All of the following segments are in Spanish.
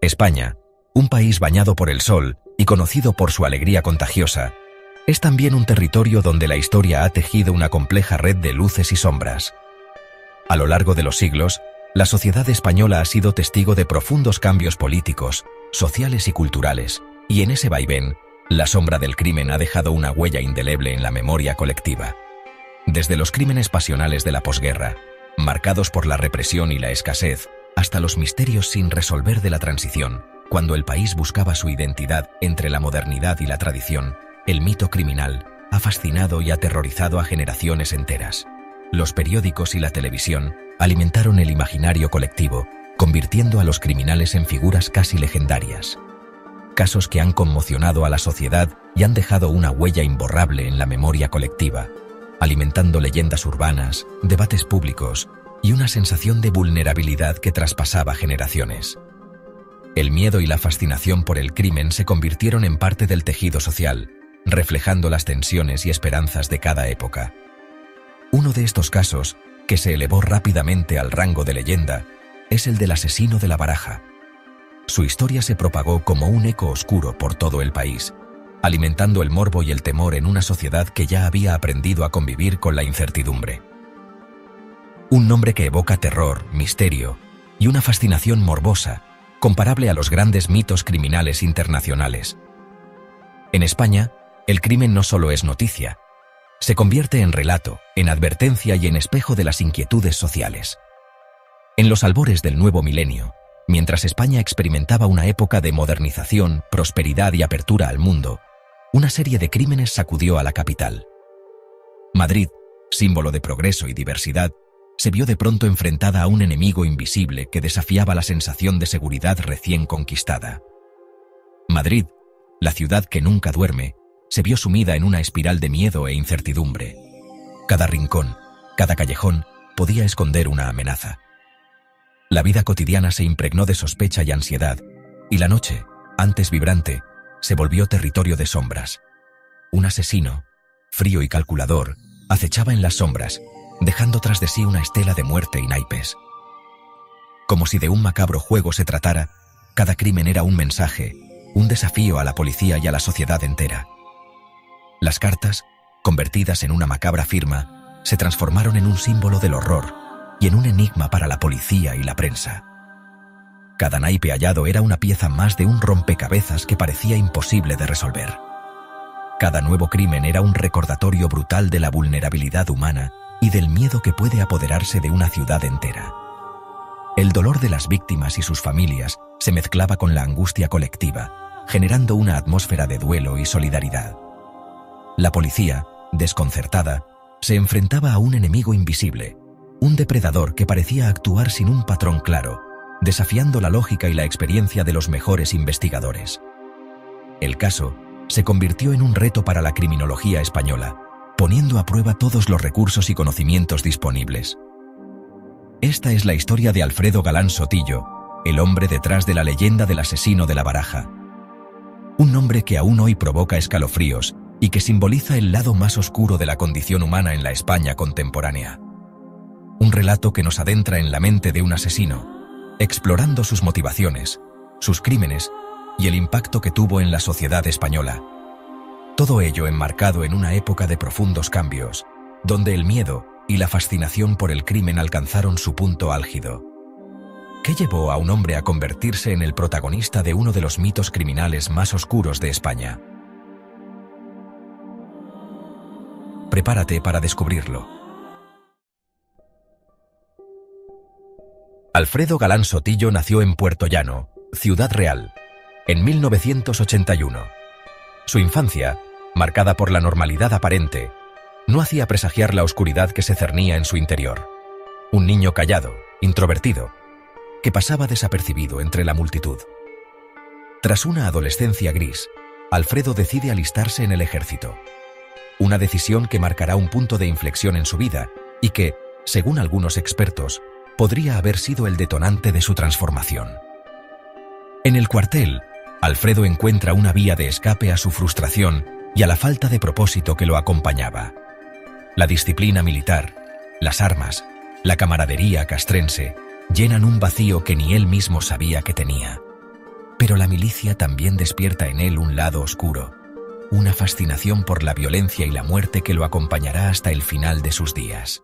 España, un país bañado por el sol y conocido por su alegría contagiosa, es también un territorio donde la historia ha tejido una compleja red de luces y sombras. A lo largo de los siglos, la sociedad española ha sido testigo de profundos cambios políticos, sociales y culturales, y en ese vaivén, la sombra del crimen ha dejado una huella indeleble en la memoria colectiva. Desde los crímenes pasionales de la posguerra, marcados por la represión y la escasez, hasta los misterios sin resolver de la transición, cuando el país buscaba su identidad entre la modernidad y la tradición, el mito criminal ha fascinado y aterrorizado a generaciones enteras. Los periódicos y la televisión alimentaron el imaginario colectivo, convirtiendo a los criminales en figuras casi legendarias. Casos que han conmocionado a la sociedad y han dejado una huella imborrable en la memoria colectiva, alimentando leyendas urbanas, debates públicos y una sensación de vulnerabilidad que traspasaba generaciones. El miedo y la fascinación por el crimen se convirtieron en parte del tejido social, reflejando las tensiones y esperanzas de cada época. Uno de estos casos, que se elevó rápidamente al rango de leyenda, es el del asesino de la Baraja. Su historia se propagó como un eco oscuro por todo el país, alimentando el morbo y el temor en una sociedad que ya había aprendido a convivir con la incertidumbre. Un nombre que evoca terror, misterio y una fascinación morbosa, comparable a los grandes mitos criminales internacionales. En España, el crimen no solo es noticia, se convierte en relato, en advertencia y en espejo de las inquietudes sociales. En los albores del nuevo milenio, mientras España experimentaba una época de modernización, prosperidad y apertura al mundo, una serie de crímenes sacudió a la capital. Madrid, símbolo de progreso y diversidad, se vio de pronto enfrentada a un enemigo invisible que desafiaba la sensación de seguridad recién conquistada. Madrid, la ciudad que nunca duerme, se vio sumida en una espiral de miedo e incertidumbre. Cada rincón, cada callejón, podía esconder una amenaza. La vida cotidiana se impregnó de sospecha y ansiedad, y la noche, antes vibrante, se volvió territorio de sombras. Un asesino, frío y calculador, acechaba en las sombras, dejando tras de sí una estela de muerte y naipes. Como si de un macabro juego se tratara, cada crimen era un mensaje, un desafío a la policía y a la sociedad entera. Las cartas, convertidas en una macabra firma, se transformaron en un símbolo del horror y en un enigma para la policía y la prensa. Cada naipe hallado era una pieza más de un rompecabezas que parecía imposible de resolver. Cada nuevo crimen era un recordatorio brutal de la vulnerabilidad humana y del miedo que puede apoderarse de una ciudad entera. El dolor de las víctimas y sus familias se mezclaba con la angustia colectiva, generando una atmósfera de duelo y solidaridad. La policía, desconcertada, se enfrentaba a un enemigo invisible, un depredador que parecía actuar sin un patrón claro, desafiando la lógica y la experiencia de los mejores investigadores. El caso se convirtió en un reto para la criminología española, poniendo a prueba todos los recursos y conocimientos disponibles. Esta es la historia de Alfredo Galán Sotillo, el hombre detrás de la leyenda del asesino de la Baraja. Un nombre que aún hoy provoca escalofríos y que simboliza el lado más oscuro de la condición humana en la España contemporánea. Un relato que nos adentra en la mente de un asesino, explorando sus motivaciones, sus crímenes y el impacto que tuvo en la sociedad española. Todo ello enmarcado en una época de profundos cambios, donde el miedo y la fascinación por el crimen alcanzaron su punto álgido. ¿Qué llevó a un hombre a convertirse en el protagonista de uno de los mitos criminales más oscuros de España? Prepárate para descubrirlo. Alfredo Galán Sotillo nació en Puerto Llano, Ciudad Real, en 1981. Su infancia, marcada por la normalidad aparente, no hacía presagiar la oscuridad que se cernía en su interior. Un niño callado, introvertido, que pasaba desapercibido entre la multitud. Tras una adolescencia gris, Alfredo decide alistarse en el ejército. Una decisión que marcará un punto de inflexión en su vida y que, según algunos expertos, podría haber sido el detonante de su transformación. En el cuartel, Alfredo encuentra una vía de escape a su frustración y a la falta de propósito que lo acompañaba. La disciplina militar, las armas, la camaradería castrense llenan un vacío que ni él mismo sabía que tenía. Pero la milicia también despierta en él un lado oscuro, una fascinación por la violencia y la muerte que lo acompañará hasta el final de sus días.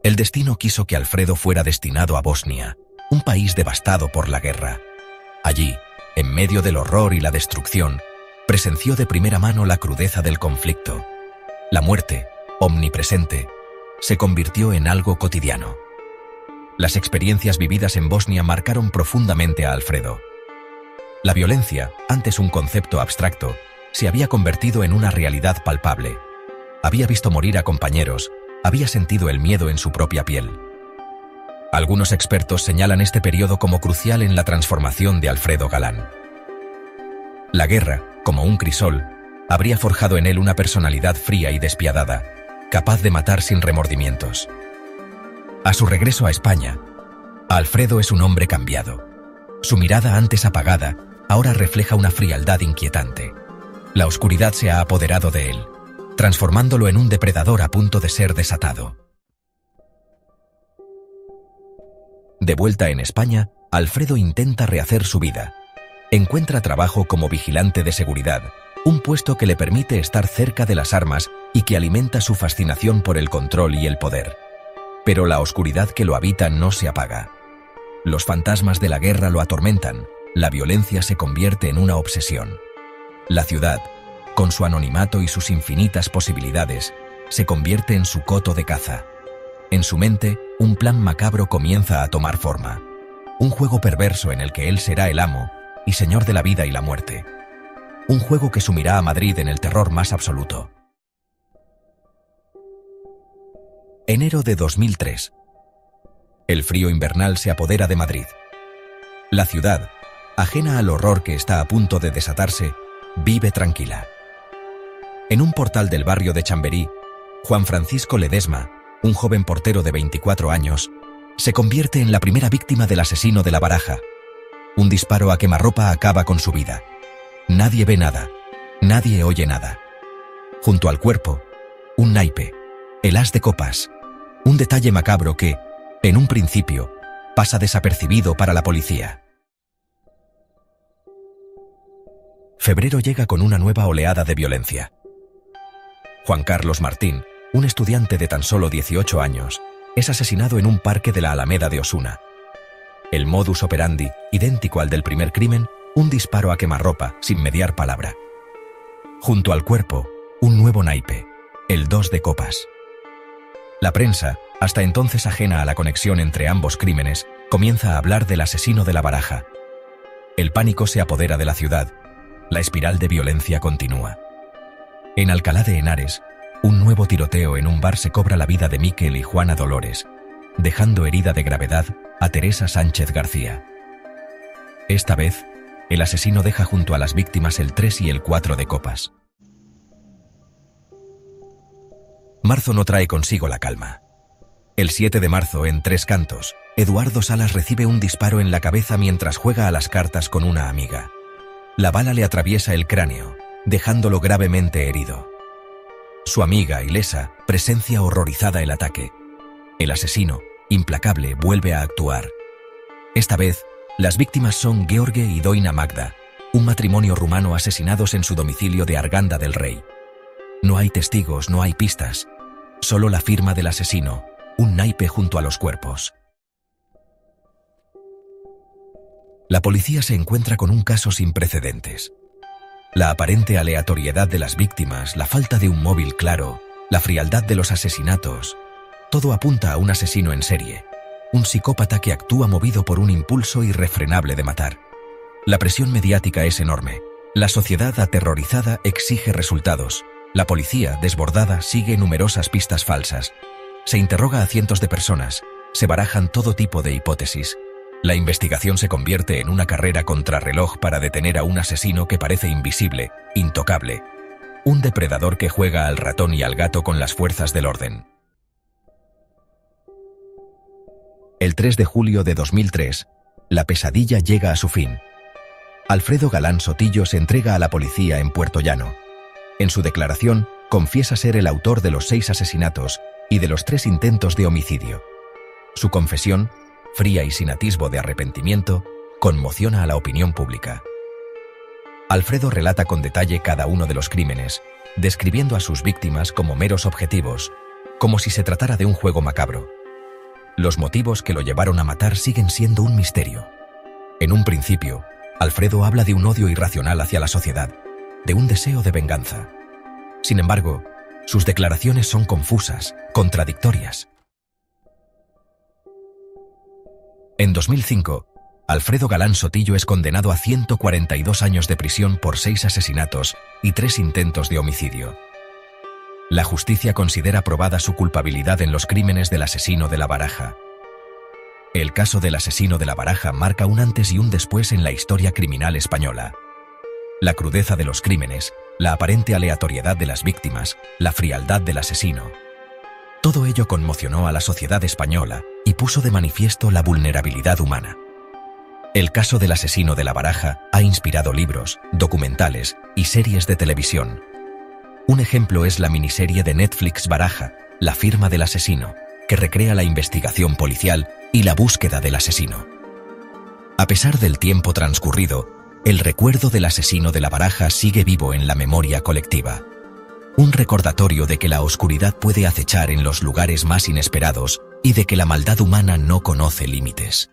El destino quiso que Alfredo fuera destinado a Bosnia, un país devastado por la guerra. Allí, en medio del horror y la destrucción, presenció de primera mano la crudeza del conflicto. La muerte, omnipresente, se convirtió en algo cotidiano. Las experiencias vividas en Bosnia marcaron profundamente a Alfredo. La violencia, antes un concepto abstracto, se había convertido en una realidad palpable. Había visto morir a compañeros, había sentido el miedo en su propia piel. Algunos expertos señalan este periodo como crucial en la transformación de Alfredo Galán. La guerra, como un crisol, habría forjado en él una personalidad fría y despiadada, capaz de matar sin remordimientos. A su regreso a España, Alfredo es un hombre cambiado. Su mirada antes apagada, ahora refleja una frialdad inquietante. La oscuridad se ha apoderado de él, transformándolo en un depredador a punto de ser desatado. De vuelta en España, Alfredo intenta rehacer su vida. Encuentra trabajo como vigilante de seguridad, un puesto que le permite estar cerca de las armas y que alimenta su fascinación por el control y el poder. Pero la oscuridad que lo habita no se apaga. Los fantasmas de la guerra lo atormentan, la violencia se convierte en una obsesión. La ciudad, con su anonimato y sus infinitas posibilidades, se convierte en su coto de caza. En su mente, un plan macabro comienza a tomar forma. Un juego perverso en el que él será el amo y señor de la vida y la muerte. Un juego que sumirá a Madrid en el terror más absoluto. Enero de 2003. El frío invernal se apodera de Madrid. La ciudad, ajena al horror que está a punto de desatarse, vive tranquila. En un portal del barrio de Chamberí, Juan Francisco Ledesma, un joven portero de 24 años, se convierte en la primera víctima del asesino de La Baraja. Un disparo a quemarropa acaba con su vida. Nadie ve nada, nadie oye nada. Junto al cuerpo, un naipe, el as de copas, un detalle macabro que, en un principio, pasa desapercibido para la policía. Febrero llega con una nueva oleada de violencia. Juan Carlos Martín, un estudiante de tan solo 18 años, es asesinado en un parque de la Alameda de Osuna. El modus operandi, idéntico al del primer crimen, un disparo a quemarropa, sin mediar palabra. Junto al cuerpo, un nuevo naipe, el 2 de copas. La prensa, hasta entonces ajena a la conexión entre ambos crímenes, comienza a hablar del asesino de La Baraja. El pánico se apodera de la ciudad. La espiral de violencia continúa. En Alcalá de Henares, un nuevo tiroteo en un bar se cobra la vida de Miquel y Juana Dolores, dejando herida de gravedad a Teresa Sánchez García. Esta vez, el asesino deja junto a las víctimas el 3 y el 4 de copas. Marzo no trae consigo la calma. El 7 de marzo, en Tres Cantos, Eduardo Salas recibe un disparo en la cabeza mientras juega a las cartas con una amiga. La bala le atraviesa el cráneo, dejándolo gravemente herido. Su amiga, ilesa, presencia horrorizada el ataque. El asesino, implacable, vuelve a actuar. Esta vez, las víctimas son Gheorghe y Doina Magda, un matrimonio rumano asesinados en su domicilio de Arganda del Rey. No hay testigos, no hay pistas, solo la firma del asesino, un naipe junto a los cuerpos. La policía se encuentra con un caso sin precedentes. La aparente aleatoriedad de las víctimas, la falta de un móvil claro, la frialdad de los asesinatos, todo apunta a un asesino en serie, un psicópata que actúa movido por un impulso irrefrenable de matar. La presión mediática es enorme, la sociedad aterrorizada exige resultados, la policía, desbordada, sigue numerosas pistas falsas, se interroga a cientos de personas, se barajan todo tipo de hipótesis. La investigación se convierte en una carrera contrarreloj para detener a un asesino que parece invisible, intocable. Un depredador que juega al ratón y al gato con las fuerzas del orden. El 3 de julio de 2003, la pesadilla llega a su fin. Alfredo Galán Sotillo se entrega a la policía en Puerto Llano. En su declaración, confiesa ser el autor de los 6 asesinatos y de los 3 intentos de homicidio. Su confesión, fría y sin atisbo de arrepentimiento, conmociona a la opinión pública. Alfredo relata con detalle cada uno de los crímenes, describiendo a sus víctimas como meros objetivos, como si se tratara de un juego macabro. Los motivos que lo llevaron a matar siguen siendo un misterio. En un principio, Alfredo habla de un odio irracional hacia la sociedad, de un deseo de venganza. Sin embargo, sus declaraciones son confusas, contradictorias. En 2005, Alfredo Galán Sotillo es condenado a 142 años de prisión por 6 asesinatos y 3 intentos de homicidio. La justicia considera probada su culpabilidad en los crímenes del asesino de La Baraja. El caso del asesino de La Baraja marca un antes y un después en la historia criminal española. La crudeza de los crímenes, la aparente aleatoriedad de las víctimas, la frialdad del asesino. Todo ello conmocionó a la sociedad española y puso de manifiesto la vulnerabilidad humana. El caso del asesino de La Baraja ha inspirado libros, documentales y series de televisión. Un ejemplo es la miniserie de Netflix Baraja, La firma del asesino, que recrea la investigación policial y la búsqueda del asesino. A pesar del tiempo transcurrido, el recuerdo del asesino de La Baraja sigue vivo en la memoria colectiva. Un recordatorio de que la oscuridad puede acechar en los lugares más inesperados y de que la maldad humana no conoce límites.